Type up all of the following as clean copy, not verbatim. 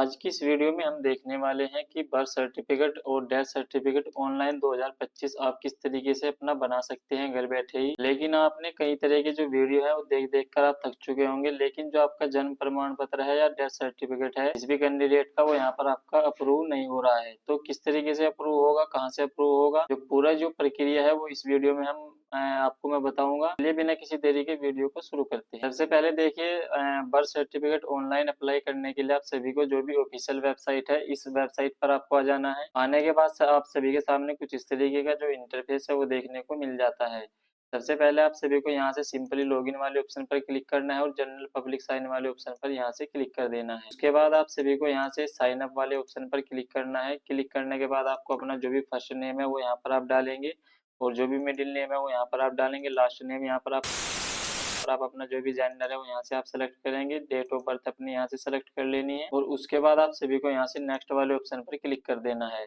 आज की इस वीडियो में हम देखने वाले हैं कि बर्थ सर्टिफिकेट और डेथ सर्टिफिकेट ऑनलाइन 2025 आप किस तरीके से अपना बना सकते हैं घर बैठे ही। लेकिन आपने कई तरह के जो वीडियो है वो देख देख कर आप थक चुके होंगे, लेकिन जो आपका जन्म प्रमाण पत्र है या डेथ सर्टिफिकेट है किसी भी कैंडिडेट का, वो यहाँ पर आपका अप्रूव नहीं हो रहा है। तो किस तरीके से अप्रूव होगा, कहाँ से अप्रूव होगा, जो पूरा जो प्रक्रिया है वो इस वीडियो में हम आपको मैं बताऊंगा। चलिए बिना किसी देरी के वीडियो को शुरू करते हैं। सबसे पहले देखिए, बर्थ सर्टिफिकेट ऑनलाइन अप्लाई करने के लिए आप सभी को जो भी ऑफिशियल वेबसाइट है, इस वेबसाइट पर आपको आ जाना है। आने के बाद आप सभी के सामने कुछ इस तरीके का जो इंटरफेस है वो देखने को मिल जाता है। सबसे पहले आप सभी को यहाँ से सिंपली लॉगिन वाले ऑप्शन पर क्लिक करना है और जनरल पब्लिक साइन वाले ऑप्शन पर यहाँ से क्लिक कर देना है। उसके बाद आप सभी को यहाँ से साइन अप वाले ऑप्शन पर क्लिक करना है। क्लिक करने के बाद आपको अपना जो भी फर्स्ट नेम है वो यहाँ पर आप डालेंगे और जो भी मिडिल नेम है वो यहाँ पर आप डालेंगे। लास्ट नेम यहाँ पर आप अपना जो भी जेंडर है वो यहाँ से आप सेलेक्ट करेंगे। डेट ऑफ बर्थ अपनी यहाँ से सेलेक्ट कर लेनी है और उसके बाद आप सभी को यहाँ से नेक्स्ट वाले ऑप्शन पर क्लिक कर देना है।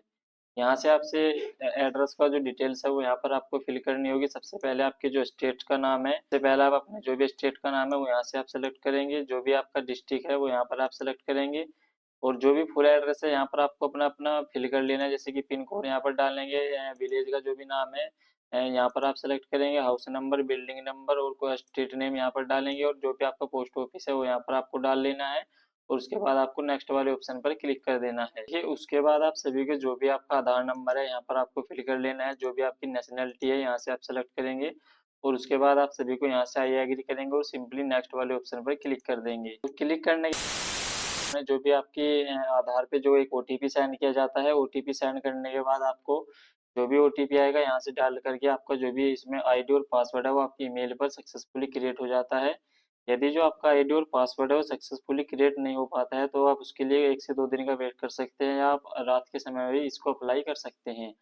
यहाँ से आपसे एड्रेस का जो डिटेल्स है वो यहाँ पर आपको फिल करनी होगी। सबसे पहले आपके जो स्टेट का नाम है, सबसे पहले आप अपने जो भी स्टेट का नाम है वो यहाँ से आप सेलेक्ट करेंगे। जो भी आपका डिस्ट्रिक्ट है वो यहाँ पर आप सेलेक्ट करेंगे और जो भी फुल एड्रेस है यहाँ पर आपको अपना अपना फिल कर लेना है। जैसे कि पिन कोड यहाँ पर डालेंगे, विलेज का जो भी नाम है यहाँ पर आप सेलेक्ट करेंगे, हाउस नंबर, बिल्डिंग नंबर और कोई स्ट्रीट नेम यहाँ पर डालेंगे और जो भी आपका पोस्ट ऑफिस है वो यहाँ पर आपको डाल लेना है और उसके बाद आपको नेक्स्ट वाले ऑप्शन पर क्लिक कर देना है। ये उसके बाद आप सभी के जो भी आपका आधार नंबर है यहाँ पर आपको फिल कर लेना है। जो भी आपकी नेशनलिटी है यहाँ से आप सेलेक्ट करेंगे और उसके बाद आप सभी को यहाँ से आई एग्री करेंगे और सिंपली नेक्स्ट वाले ऑप्शन पर क्लिक कर देंगे। तो क्लिक करने में जो भी आपके आधार पे जो एक ओटीपी सेंड किया जाता है, ओटीपी सेंड करने के बाद आपको जो भी ओटीपी आएगा यहाँ से डाल करके आपका जो भी इसमें आईडी और पासवर्ड है वो आपकी ईमेल पर सक्सेसफुली क्रिएट हो जाता है। यदि जो आपका आईडी और पासवर्ड है वो सक्सेसफुली क्रिएट नहीं हो पाता है तो आप उसके लिए 1 से 2 दिन का वेट कर सकते हैं या आप रात के समय में भी इसको अप्लाई कर सकते हैं।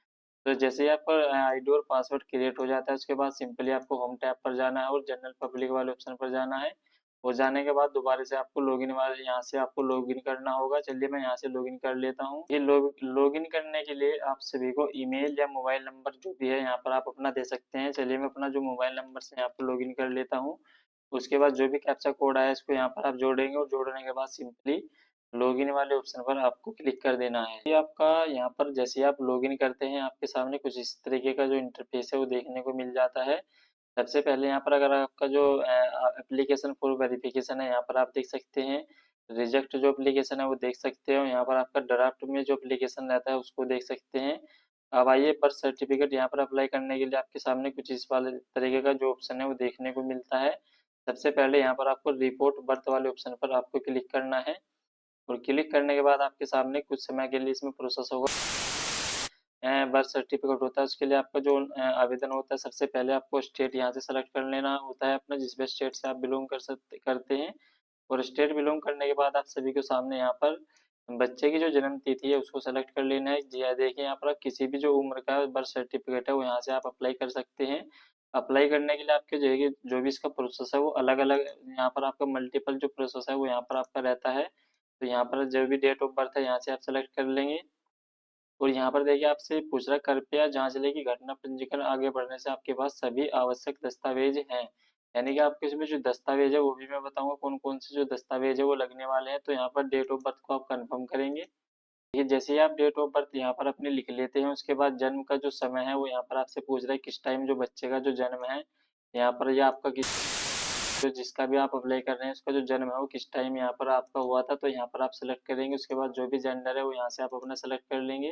तो जैसे ही आपका आईडी और पासवर्ड क्रिएट हो जाता है उसके बाद सिंपली आपको होम टैब पर जाना है और जनरल पब्लिक वाले ऑप्शन पर जाना है। हो जाने के बाद दोबारा से आपको लॉगिन वाले यहाँ से आपको लॉगिन करना होगा। चलिए मैं यहाँ से लॉगिन कर लेता हूँ। ये लॉगिन करने के लिए आप सभी को ईमेल या मोबाइल नंबर जो भी है यहाँ पर आप अपना दे सकते हैं। चलिए मैं अपना जो मोबाइल नंबर से यहाँ पर लॉगिन कर लेता हूँ। उसके बाद जो भी कैप्चा कोड आया इसको यहाँ पर आप जोड़ेंगे और जोड़ने के बाद सिंपली लॉगिन वाले ऑप्शन पर आपको क्लिक कर देना है। ये आपका यहाँ पर जैसे ही आप लॉगिन करते हैं आपके सामने कुछ इस तरीके का जो इंटरफेस है वो देखने को मिल जाता है। सबसे पहले यहाँ पर अगर आपका जो एप्लीकेशन फॉर वेरिफिकेशन है यहाँ पर आप देख सकते हैं। रिजेक्ट जो एप्लीकेशन है वो देख सकते हो। यहाँ पर आपका ड्राफ्ट में जो एप्लीकेशन रहता है उसको देख सकते हैं। अब आइए बर्थ सर्टिफिकेट यहाँ पर अप्लाई करने के लिए आपके सामने कुछ इस वाले तरीके का जो ऑप्शन है वो देखने को मिलता है। सबसे पहले यहाँ पर आपको रिपोर्ट बर्थ वाले ऑप्शन पर आपको क्लिक करना है और क्लिक करने के बाद आपके सामने कुछ समय के लिए इसमें प्रोसेस होगा। बर्थ सर्टिफिकेट होता है उसके लिए आपका जो आवेदन होता है, सबसे पहले आपको स्टेट यहाँ से सेलेक्ट कर लेना होता है अपना, जिस भी स्टेट से आप बिलोंग करते हैं और स्टेट बिलोंग करने के बाद आप सभी के सामने यहाँ पर बच्चे की जो जन्म तिथि है उसको सेलेक्ट कर लेना है। जी हाँ, देखिए यहाँ पर आप किसी भी जो उम्र का बर्थ सर्टिफिकेट है वो यहाँ से आप अप्लाई कर सकते हैं। अप्लाई करने के लिए आपके जो भी इसका प्रोसेस है वो अलग अलग, यहाँ पर आपका मल्टीपल जो प्रोसेस है वो यहाँ पर आपका रहता है। तो यहाँ पर जो भी डेट ऑफ बर्थ है यहाँ से आप सेलेक्ट कर लेंगे और यहाँ पर देखिए आपसे पूछ रहा है कृपया जांच लें कि घटना पंजीकरण आगे बढ़ने से आपके पास सभी आवश्यक दस्तावेज हैं। यानी कि आपके इसमें जो दस्तावेज है वो भी मैं बताऊंगा कौन कौन से जो दस्तावेज है वो लगने वाले हैं। तो यहाँ पर डेट ऑफ बर्थ को आप कंफर्म करेंगे। ये जैसे ही आप डेट ऑफ बर्थ यहाँ पर अपने लिख लेते हैं उसके बाद जन्म का जो समय है वो यहाँ पर आपसे पूछ रहा है किस टाइम जो बच्चे का जो जन्म है यहाँ पर, या आपका किस जो जिसका भी आप अप्लाई कर रहे हैं उसका जो जन्म है वो किस टाइम यहाँ पर आपका हुआ था, तो यहाँ पर आप सेलेक्ट करेंगे। उसके बाद जो भी जेंडर है वो यहाँ से आप अपना सेलेक्ट कर लेंगे।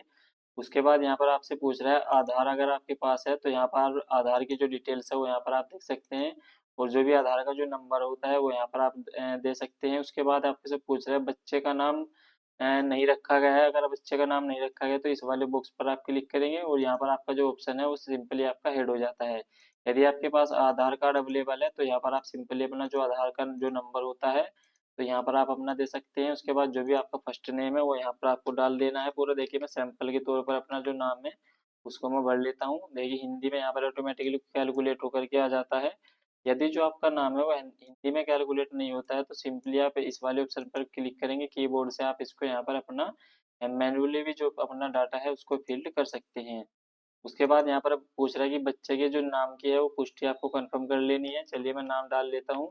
उसके बाद यहाँ पर आपसे पूछ रहा है आधार अगर आपके पास है तो यहाँ पर आधार की जो डिटेल्स है वो यहाँ पर आप देख सकते हैं और जो भी आधार का जो नंबर होता है वो यहाँ पर आप दे सकते हैं। उसके बाद आपसे पूछ रहा है बच्चे का नाम नहीं रखा गया है। अगर बच्चे का नाम नहीं रखा गया तो इस वाले बॉक्स पर आप क्लिक करेंगे और यहाँ पर आपका जो ऑप्शन है वो सिंपली आपका हेड हो जाता है। यदि आपके पास आधार कार्ड अवेलेबल है तो यहाँ पर आप सिंपली अपना जो आधार का जो नंबर होता है तो यहाँ पर आप अपना दे सकते हैं। उसके बाद जो भी आपका फर्स्ट नेम है वो यहाँ पर आपको डाल देना है पूरा। देखिए मैं सैंपल के तौर पर अपना जो नाम है उसको मैं भर लेता हूँ। देखिए हिंदी में यहाँ पर ऑटोमेटिकली कैलकुलेट होकर के आ जाता है। यदि जो आपका नाम है वो हिंदी में कैलकुलेट नहीं होता है तो सिंपली आप इस वाले ऑप्शन पर क्लिक करेंगे, कीबोर्ड से आप इसको यहाँ पर अपना मैन्युअली भी जो अपना डाटा है उसको फिल्ड कर सकते हैं। उसके बाद यहाँ पर पूछ रहा है कि बच्चे के जो नाम की है वो पुष्टि आपको कंफर्म कर लेनी है। चलिए मैं नाम डाल लेता हूँ।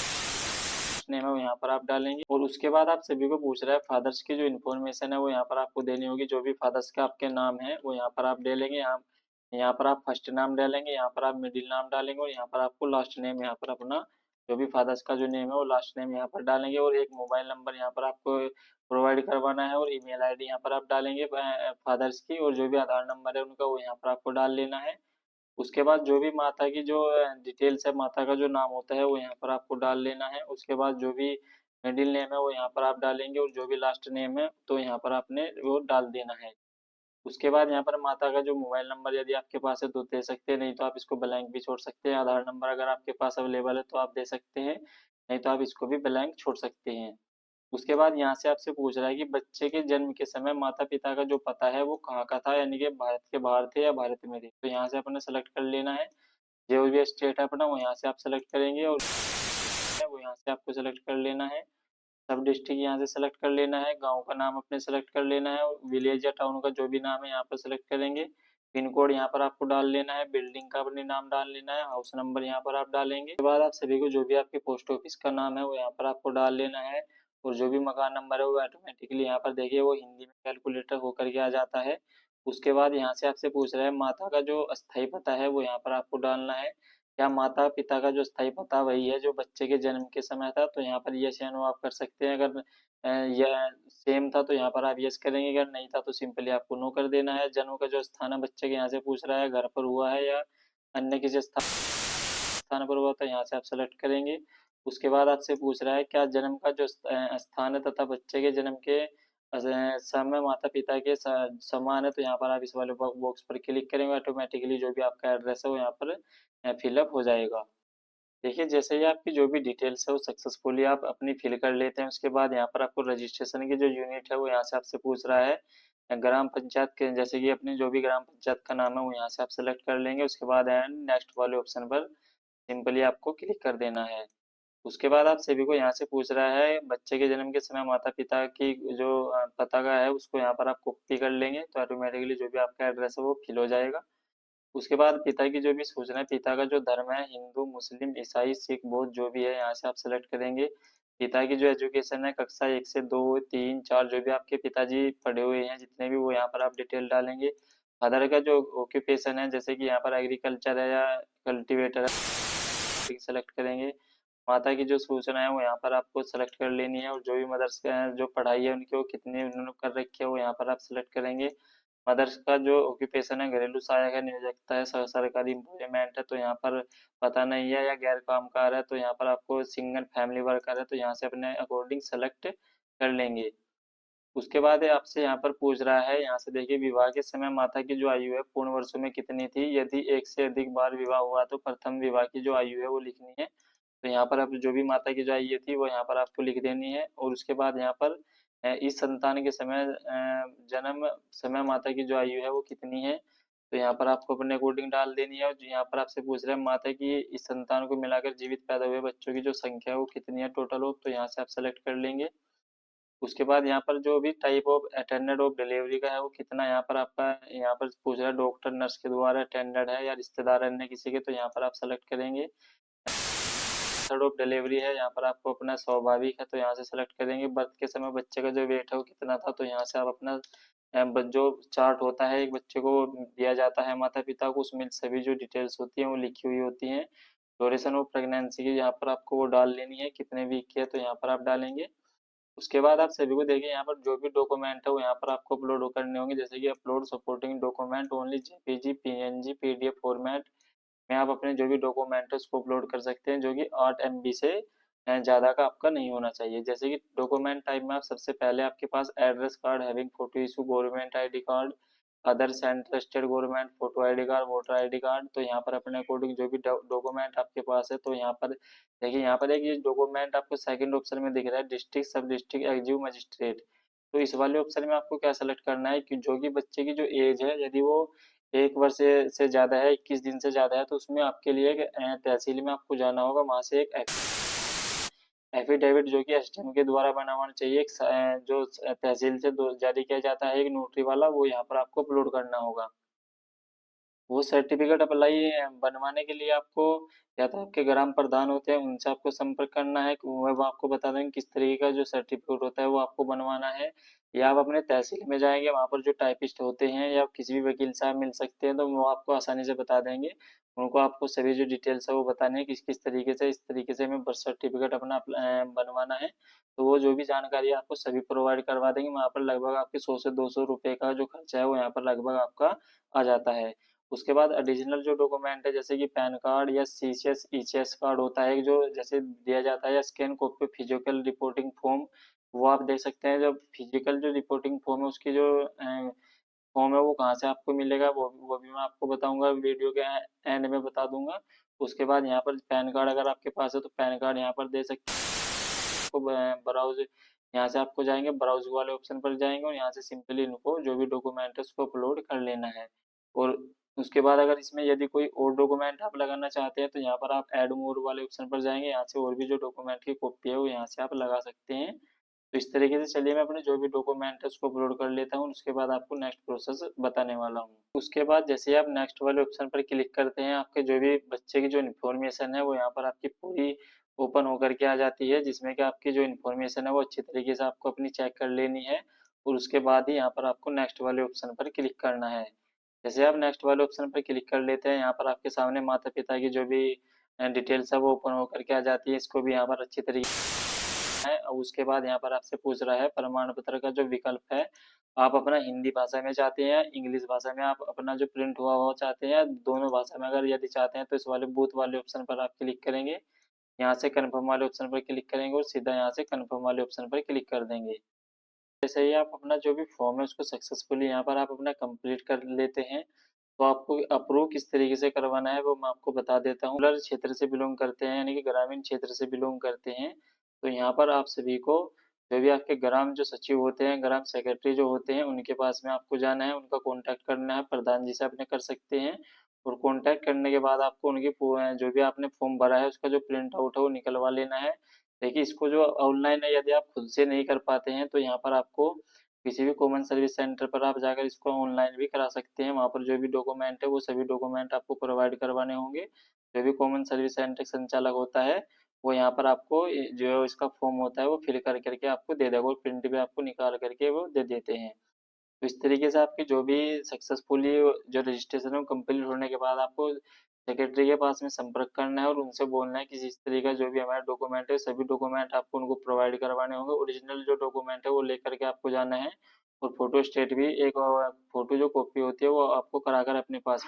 लास्ट नेम है वो यहाँ पर आप डालेंगे। और उसके बाद आप सभी को पूछ रहा है फादर्स की जो इन्फॉर्मेशन है वो यहाँ पर आपको देनी होगी। जो भी फादर्स का आपके नाम है वो यहाँ पर आप डालेंगे। यहाँ पर आप फर्स्ट नाम डालेंगे, यहाँ पर आप मिडिल नाम डालेंगे और यहाँ पर आपको लास्ट नेम यहाँ पर अपना जो भी फादर्स का जो नेम है वो लास्ट नेम यहाँ पर डालेंगे। और एक मोबाइल नंबर यहाँ पर आपको प्रोवाइड करवाना है और ईमेल आईडी यहाँ पर आप डालेंगे फादर्स की। और जो भी आधार नंबर है उनका वो यहाँ पर आपको डाल लेना है। उसके बाद जो भी माता की जो डिटेल्स है, माता का जो नाम होता है वो यहाँ पर आपको डाल लेना है। उसके बाद जो भी मिडिल नेम है वो यहाँ पर आप डालेंगे और जो भी लास्ट नेम है तो यहाँ पर आपने वो डाल देना है। उसके बाद यहाँ पर माता का जो मोबाइल नंबर यदि आपके पास है तो दे सकते हैं, नहीं तो आप इसको ब्लैंक भी छोड़ सकते हैं। आधार नंबर अगर आपके पास अवेलेबल है तो आप दे सकते हैं, नहीं तो आप इसको भी ब्लैंक छोड़ सकते हैं। उसके बाद यहाँ से आपसे पूछ रहा है कि बच्चे के जन्म के समय माता पिता का जो पता है वो कहाँ का था, यानी कि भारत के बाहर थे या भारत में थे। तो यहाँ से अपने सेलेक्ट कर लेना है। जो भी स्टेट है अपना वो यहाँ से आप सेलेक्ट करेंगे और वो यहाँ से आपको सेलेक्ट कर लेना है। सब डिस्ट्रिक्ट यहाँ से सेलेक्ट कर लेना है। गांव का नाम अपने सेलेक्ट कर लेना है और विलेज या टाउन का जो भी नाम है यहाँ पर सेलेक्ट करेंगे। पिन कोड यहाँ पर आपको डाल लेना है। बिल्डिंग का अपने नाम डाल लेना है। हाउस नंबर यहाँ पर आप डालेंगे। उसके बाद आप सभी को जो भी आपके पोस्ट ऑफिस का नाम है वो यहाँ पर आपको डाल लेना है। और जो भी मकान नंबर है वो ऑटोमेटिकली यहाँ पर देखिए वो हिंदी में कैलकुलेटर होकर के आ जाता है। उसके बाद यहाँ से आपसे पूछ रहा है माता का जो अस्थायी पता है वो यहाँ पर आपको डालना है। क्या माता पिता का जो स्थायी पता वही है जो बच्चे के जन्म के समय था, तो यहाँ पर यस या नो आप कर सकते हैं। अगर यह सेम था तो यहाँ पर आप यस करेंगे, अगर नहीं था तो सिंपली आपको नो कर देना है। जन्म का जो स्थान है बच्चे के यहाँ से पूछ रहा है घर पर हुआ है या अन्य किसी स्थान पर हुआ, तो यहाँ से आप सेलेक्ट करेंगे। उसके बाद आपसे पूछ रहा है क्या जन्म का जो स्थान है तथा बच्चे के जन्म के समय माता पिता के समान है, तो यहाँ पर आप इस वाले बॉक्स पर क्लिक करेंगे। ऑटोमेटिकली जो भी आपका एड्रेस है वो यहाँ पर फिलअप हो जाएगा। देखिए जैसे ही आपकी जो भी डिटेल्स है वो सक्सेसफुली आप अपनी फिल कर लेते हैं, उसके बाद यहाँ पर आपको रजिस्ट्रेशन की जो यूनिट है वो यहाँ से आपसे पूछ रहा है ग्राम पंचायत के, जैसे कि अपनी जो भी ग्राम पंचायत का नाम है वो यहाँ से आप सेलेक्ट कर लेंगे। उसके बाद एंड नेक्स्ट वाले ऑप्शन पर सिंपली आपको क्लिक कर देना है। उसके बाद आप सभी को यहाँ से पूछ रहा है बच्चे के जन्म के समय माता पिता की जो पता का है उसको यहाँ पर आप कॉपी कर लेंगे, तो ऑटोमेटिकली जो भी आपका एड्रेस है वो फिल हो जाएगा। उसके बाद पिता की जो भी सूचना है, पिता का जो धर्म है हिंदू मुस्लिम ईसाई सिख बौद्ध जो भी है यहाँ से आप सेलेक्ट करेंगे। पिता की जो एजुकेशन है कक्षा 1 से 2 3 4 जो भी आपके पिताजी पढ़े हुए हैं जितने भी वो यहाँ पर आप डिटेल डालेंगे। फादर का जो ऑक्यूपेशन है जैसे कि यहाँ पर एग्रीकल्चर है या कल्टीवेटर है सेलेक्ट करेंगे। माता की जो सूचना है वो यहाँ पर आपको सेलेक्ट कर लेनी है। और जो भी मदर्स का जो पढ़ाई है उनकी वो कितनी उन्होंने कर रखी है वो यहाँ पर आप सेलेक्ट करेंगे। मदर्स का जो ऑक्यूपेशन है घरेलू सहायक है, नियोजकता है, सरकारी एम्प्लॉयमेंट है, तो यहाँ पर पता नहीं है या गैर कामकार है, तो यहाँ पर आपको सिंगल फैमिली वर्कर है, तो यहाँ से अपने अकॉर्डिंग सेलेक्ट कर लेंगे। उसके बाद आपसे यहाँ पर पूछ रहा है, यहाँ से देखिए विवाह के समय माता की जो आयु है पूर्ण वर्षों में कितनी थी। यदि एक से अधिक बार विवाह हुआ तो प्रथम विवाह की जो आयु है वो लिखनी है। तो यहाँ पर आप जो भी माता की जो आयु थी वो यहाँ पर आपको लिख देनी है। और उसके बाद यहाँ पर इस संतान के समय जन्म समय माता की जो आयु है वो कितनी है, तो यहाँ पर आपको अपने अकॉर्डिंग डाल देनी है। और यहाँ पर आपसे पूछ रहे हैं माता की इस संतान को मिलाकर जीवित पैदा हुए बच्चों की जो संख्या है वो कितनी है टोटल हो, तो यहाँ से आप सेलेक्ट कर लेंगे। उसके बाद यहाँ पर जो भी type of attendant of delivery का है वो कितना यहाँ पर आपका यहाँ पर पूछ रहा है डॉक्टर नर्स के द्वारा अटेंडेंट है या रिश्तेदार अन्य किसी के, तो यहाँ पर आप सेलेक्ट करेंगे। मेथड ऑफ डिलीवरी है यहाँ पर आपको अपना स्वाभाविक है, तो यहाँ से सेलेक्ट करेंगे। बर्थ के समय बच्चे का जो वेट है वो कितना था, तो यहाँ से आप अपना जो चार्ट होता है एक बच्चे को दिया जाता है माता पिता को, उसमें सभी जो डिटेल्स होती हैं वो लिखी हुई होती हैं। ड्यूरेशन ऑफ प्रेगनेंसी की यहाँ पर आपको वो डाल लेनी है कितने वीक की है, तो यहाँ पर आप डालेंगे। उसके बाद आप सभी को देखिए यहाँ पर जो भी डॉक्यूमेंट है वो यहाँ पर आपको अपलोड करने होंगे, जैसे कि upload supporting document only JPG PNG PDF format में आप अपने जो भी डॉक्यूमेंट है उसको अपलोड कर सकते हैं, जो कि 8 MB से ज़्यादा का आपका नहीं होना चाहिए। जैसे कि डॉक्यूमेंट टाइप में आप सबसे पहले आपके पास address card having photo issue government ID card other central state government photo ID card voter ID card, तो यहाँ पर अपने अकॉर्डिंग जो भी डॉक्यूमेंट आपके पास है, तो यहाँ पर देखिए यहाँ पर एक ये डॉक्यूमेंट आपको सेकंड ऑप्शन में दिख रहा है डिस्ट्रिक्ट सब डिस्ट्रिक्ट एग्जीक्यूटिव मजिस्ट्रेट। तो इस वाले ऑप्शन में आपको क्या सेलेक्ट करना है कि जो कि बच्चे की जो एज है यदि वो 1 वर्ष से ज़्यादा है 21 दिन से ज़्यादा है, तो उसमें आपके लिए एक तहसील में आपको जाना होगा, वहाँ से एक एफिडेविट जो कि एसडीएम के द्वारा बना होना चाहिए। एक जो तहसील से जारी किया जाता है एक नोटरी वाला, वो यहाँ पर आपको अपलोड करना होगा। वो सर्टिफिकेट अप्लाई बनवाने के लिए आपको या तो आपके ग्राम प्रधान होते हैं उनसे आपको संपर्क करना है, वो आपको बता देंगे किस तरीके का जो सर्टिफिकेट होता है वो आपको बनवाना है। या आप अपने तहसील में जाएंगे, वहाँ पर जो टाइपिस्ट होते हैं या किसी भी वकील साहब मिल सकते हैं, तो वो आपको आसानी से बता देंगे। उनको आपको सभी जो डिटेल्स है वो बतानी है, किस किस तरीके से इस तरीके से हमें बर्थ सर्टिफिकेट अपना बनवाना है। तो वो जो भी जानकारी है आपको सभी प्रोवाइड करवा देंगे। वहाँ पर लगभग आपके 100 से 200 रुपये का जो खर्चा है वो यहाँ पर लगभग आपका आ जाता है। उसके बाद एडिशनल जो डॉक्यूमेंट है, जैसे कि पैन कार्ड या सीसीएस ईसीएस कार्ड होता है जो जैसे दिया जाता है, या scan copy physical reporting form, वो आप देख सकते हैं। जब फिजिकल जो रिपोर्टिंग फॉर्म है उसकी जो फॉर्म है वो कहाँ से आपको मिलेगा, वो भी मैं आपको बताऊंगा, वीडियो के एंड में बता दूंगा। उसके बाद यहाँ पर पैन कार्ड अगर आपके पास है तो पैन कार्ड यहाँ पर दे सकते हैं। आपको ब्राउज, यहाँ से आपको जाएंगे ब्राउज वाले ऑप्शन पर जाएंगे और यहाँ से सिंपली इनको जो भी डॉक्यूमेंट है उसको अपलोड कर लेना है। और उसके बाद अगर इसमें यदि कोई और डॉक्यूमेंट आप लगाना चाहते हैं तो यहाँ पर आप ऐड मोर वाले ऑप्शन पर जाएंगे, यहाँ से और भी जो डॉक्यूमेंट की कॉपी है वो यहाँ से आप लगा सकते हैं। तो इस तरीके से चलिए मैं अपने जो भी डॉक्यूमेंट है उसको अपलोड कर लेता हूँ, उसके बाद आपको नेक्स्ट प्रोसेस बताने वाला हूँ। उसके बाद जैसे ही आप नेक्स्ट वाले ऑप्शन पर क्लिक करते हैं, आपके जो भी बच्चे की जो इन्फॉर्मेशन है वो यहाँ पर आपकी पूरी ओपन होकर के आ जाती है, जिसमें कि आपकी जो इन्फॉर्मेशन है वो अच्छी तरीके से आपको अपनी चेक कर लेनी है। और उसके बाद ही यहाँ पर आपको नेक्स्ट वाले ऑप्शन पर क्लिक करना है। जैसे आप नेक्स्ट वाले ऑप्शन पर क्लिक कर लेते हैं, यहाँ पर आपके सामने माता पिता की जो भी डिटेल्स है वो ओपन होकर के आ जाती है। इसको भी यहाँ पर अच्छी तरीके है। और उसके बाद यहाँ पर आपसे पूछ रहा है प्रमाण पत्र का जो विकल्प है, आप अपना हिंदी भाषा में चाहते हैं, इंग्लिश भाषा में आप अपना जो प्रिंट हुआ हुआ चाहते हैं, दोनों भाषा में अगर यदि चाहते हैं तो इस वाले बूथ वाले ऑप्शन पर आप क्लिक करेंगे। यहाँ से कन्फर्म वाले ऑप्शन पर क्लिक करेंगे और सीधा यहाँ से कन्फर्म वाले ऑप्शन पर क्लिक कर देंगे। जैसे ही आप अपना जो भी फॉर्म है उसको सक्सेसफुली यहाँ पर आप अपना कंप्लीट कर लेते हैं, तो आपको अप्रूव किस तरीके से करवाना है वो मैं आपको बता देता हूँ। रूरल क्षेत्र से बिलोंग करते हैं यानी कि ग्रामीण क्षेत्र से बिलोंग करते हैं, तो यहाँ पर आप सभी को जो भी आपके ग्राम जो सचिव होते हैं, ग्राम सेक्रेटरी जो होते हैं, उनके पास में आपको जाना है, उनका कॉन्टैक्ट करना है। प्रधान जी से अपने कर सकते हैं। और कॉन्टैक्ट करने के बाद आपको उनकी जो भी आपने फॉर्म भरा है उसका जो प्रिंट आउट है वो निकलवा लेना है। देखिए इसको जो ऑनलाइन है, यदि आप खुद से नहीं कर पाते हैं तो यहाँ पर आपको किसी भी कॉमन सर्विस सेंटर पर आप जाकर इसको ऑनलाइन भी करा सकते हैं। वहाँ पर जो भी डॉक्यूमेंट है वो सभी डॉक्यूमेंट आपको प्रोवाइड करवाने होंगे। जो भी कॉमन सर्विस सेंटर संचालक होता है वो यहाँ पर आपको जो इसका फॉर्म होता है वो फिल कर करके आपको दे देगा, और प्रिंट भी आपको निकाल करके वो दे देते हैं। तो इस तरीके से आपकी जो भी सक्सेसफुली जो रजिस्ट्रेशन है वो कंप्लीट होने के बाद आपको सेक्रेटरी के पास में संपर्क करना है और उनसे बोलना है कि इस तरीके का जो भी हमारे डॉक्यूमेंट है सभी डॉक्यूमेंट आपको उनको प्रोवाइड करवाने होंगे। ओरिजिनल जो डॉक्यूमेंट है वो लेकर के आपको जाना है, और फोटो स्टेट भी एक फोटो जो कॉपी होती है वो आपको कराकर अपने पास,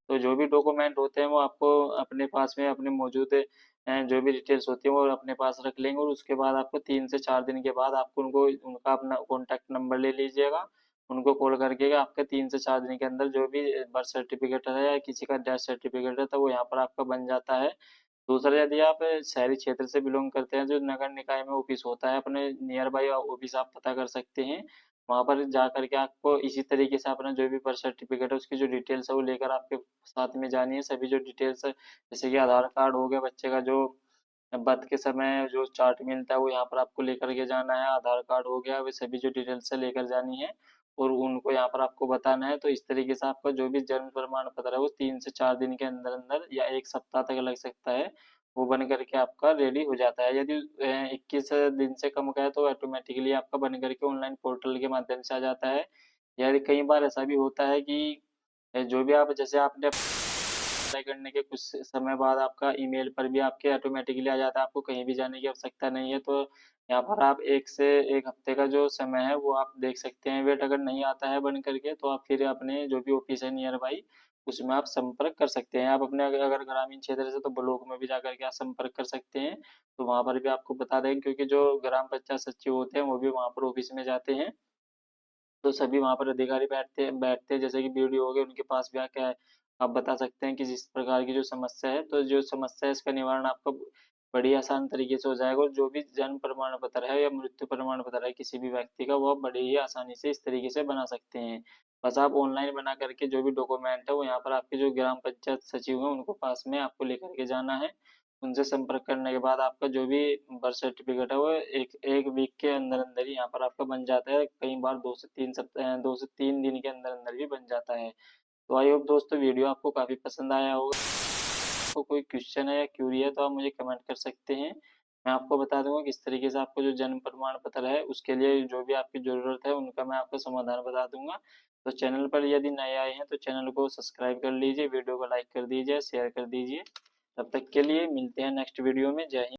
तो जो भी डॉक्यूमेंट होते हैं वो आपको अपने पास में अपने मौजूद जो भी डिटेल्स होती है वो अपने पास रख लेंगे। और उसके बाद आपको 3 से 4 दिन के बाद आपको उनको उनका अपना कॉन्टैक्ट नंबर ले लीजिएगा, उनको कॉल करके आपके 3 से 4 दिन के अंदर जो भी बर्थ सर्टिफिकेट है या किसी का डेथ सर्टिफिकेट है तो वो यहाँ पर आपका बन जाता है। दूसरा, यदि आप शहरी क्षेत्र से बिलोंग करते हैं, जो नगर निकाय में ऑफिस होता है, अपने नियर बाई ऑफिस आप पता कर सकते हैं। वहाँ पर जा करके आपको इसी तरीके से अपना जो भी बर्थ सर्टिफिकेट है उसकी जो डिटेल्स है वो लेकर आपके साथ में जानी है। सभी जो डिटेल्स है जैसे कि आधार कार्ड हो गया, बच्चे का जो बर्थ के समय जो चार्ट मिलता है वो यहाँ पर आपको लेकर के जाना है। आधार कार्ड हो गया, वे सभी जो डिटेल्स है लेकर जानी है और उनको यहाँ पर आपको बताना है। तो इस तरीके से आपका जो भी जन्म प्रमाण पत्र है वो 3 से 4 दिन के अंदर अंदर या 1 सप्ताह तक लग सकता है, वो बन करके आपका रेडी हो जाता है। यदि 21 दिन से कम का है तो ऑटोमेटिकली आपका बन करके ऑनलाइन पोर्टल के माध्यम से आ जाता है। यानी कई बार ऐसा भी होता है कि जो भी आप जैसे आपने अप्लाई करने के कुछ समय बाद आपका ईमेल पर भी आपके ऑटोमेटिकली आ जाता है, आपको कहीं भी जाने की आवश्यकता नहीं है। तो यहाँ पर आप 1 से 1 हफ्ते का जो समय है वो आप देख सकते हैं वेट, अगर नहीं आता है बन करके तो आप फिर अपने जो भी ऑफिस है नियर बाई उसमें आप संपर्क कर सकते हैं। आप अपने अगर ग्रामीण क्षेत्र से तो ब्लॉक में भी जाकर के आप संपर्क कर सकते हैं, तो वहाँ पर भी आपको बता देंगे, क्योंकि जो ग्राम पंचायत सचिव होते हैं वो भी वहाँ पर ऑफिस में जाते हैं। तो सभी वहाँ पर अधिकारी बैठते हैं जैसे कि बीडीओ हो गए, उनके पास भी आके आप बता सकते हैं कि जिस प्रकार की जो समस्या है, तो जो समस्या है इसका निवारण आपका बड़ी आसान तरीके से हो जाएगा। और जो भी जन्म प्रमाण पत्र है या मृत्यु प्रमाण पत्र है किसी भी व्यक्ति का, वो आप बड़े ही आसानी से इस तरीके से बना सकते हैं। बस आप ऑनलाइन बना करके जो भी डॉक्यूमेंट है वो यहाँ पर आपके जो ग्राम पंचायत सचिव हैं उनको पास में आपको लेकर के जाना है। उनसे संपर्क करने के बाद आपका जो भी बर्थ सर्टिफिकेट है वो एक एक वीक के अंदर अंदर ही यहाँ पर आपका बन जाता है। कई बार 2 से 3 दिन के अंदर अंदर भी बन जाता है। तो आई होप दोस्तों वीडियो आपको काफ़ी पसंद आया होगा। आपको कोई क्वेश्चन है या क्यूरी है तो आप मुझे कमेंट कर सकते हैं। मैं आपको बता दूँगा किस तरीके से आपको जो जन्म प्रमाण पत्र है उसके लिए जो भी आपकी ज़रूरत है उनका मैं आपको समाधान बता दूँगा। तो चैनल पर यदि नए आए हैं तो चैनल को सब्सक्राइब कर लीजिए, वीडियो को लाइक कर दीजिए, शेयर कर दीजिए। तब तक के लिए मिलते हैं नेक्स्ट वीडियो में। जय हिंद।